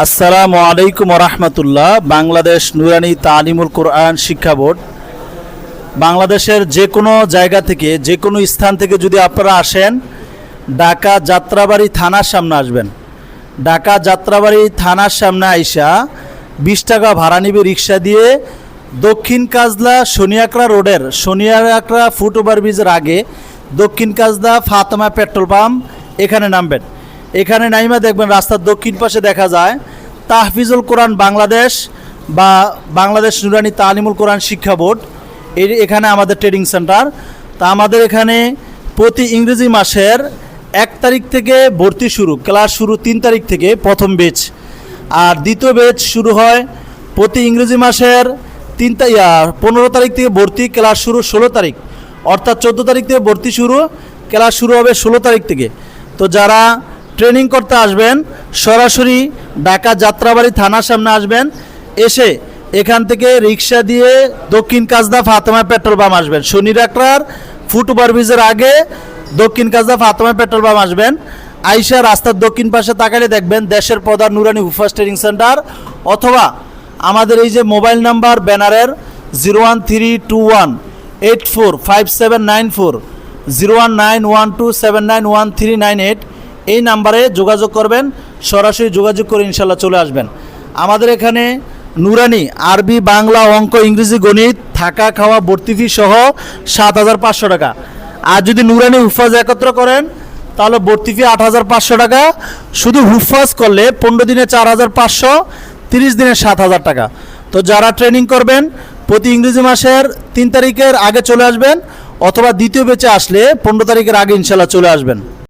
আসসালামু আলাইকুম রহমতুল্লাহ। বাংলাদেশ নুরানি তালিমুল কোরআন শিক্ষা বোর্ড বাংলাদেশের যে কোনো জায়গা থেকে যে কোনো স্থান থেকে যদি আপনারা আসেন, ঢাকা যাত্রাবাড়ি থানার সামনে আসবেন। ঢাকা যাত্রাবাড়ি থানার সামনে আইসা 20 টাকা ভাড়া নিবে রিক্সা দিয়ে। দক্ষিণ কাজলা শনিয়াকড়া রোডের শনিয়াকড়া ফুট ওভারব্রিজের আগে দক্ষিণ কাজলা ফাতেমা পেট্রোল পাম্প, এখানে নামবেন। এখানে নাইমা দেখবেন রাস্তার দক্ষিণ পাশে দেখা যায় তাহফিজুল কোরআন বাংলাদেশ বা বাংলাদেশ নুরানি তালিমুল কোরআন শিক্ষা বোর্ড, এখানে আমাদের ট্রেনিং সেন্টার। তা আমাদের এখানে প্রতি ইংরেজি মাসের 1 তারিখ থেকে ভর্তি শুরু, ক্লাস শুরু 3 তারিখ থেকে প্রথম ব্যাচ, আর দ্বিতীয় ব্যাচ শুরু হয় প্রতি ইংরেজি মাসের 15 তারিখ থেকে ভর্তি, ক্লাস শুরু 16 তারিখ, অর্থাৎ 14 তারিখ থেকে ভর্তি শুরু, ক্লাস শুরু হবে 16 তারিখ থেকে। তো যারা ট্রেনিং করতে আসবেন সরাসরি ঢাকা যাত্রাবাড়ি থানার সামনে আসবেন, এসে এখান থেকে রিক্সা দিয়ে দক্ষিণ কাজদা ফাতেমা পেট্রোল পাম্প আসবেন। শনিরাকড়ার ফুট ওভারব্রিজের আগে দক্ষিণ কাজদা ফাতেমা পেট্রোল পাম্প আসবেন। আইসা রাস্তার দক্ষিণ পাশে তাকালে দেখবেন দেশের প্রধান নুরানি হুফাজ ট্রেনিং সেন্টার, অথবা আমাদের এই যে মোবাইল নাম্বার ব্যানারের 01321845794 01912791398, এই নাম্বারে যোগাযোগ করবেন। সরাসরি যোগাযোগ করে ইনশাল্লাহ চলে আসবেন। আমাদের এখানে নুরানি আরবি, বাংলা, অঙ্ক, ইংরেজি, গণিত, থাকা খাওয়া, ভর্তি ফি সহ 7,500 টাকা। আর যদি নুরানি হুফাজ একত্র করেন তাহলে ভর্তি ফি 8,500 টাকা। শুধু হুফাজ করলে 15 দিনে 4,500, 30 দিনে 7,000 টাকা। তো যারা ট্রেনিং করবেন প্রতি ইংরেজি মাসের 3 তারিখের আগে চলে আসবেন, অথবা দ্বিতীয় ব্যাচে আসলে 15 তারিখের আগে ইনশাল্লাহ চলে আসবেন।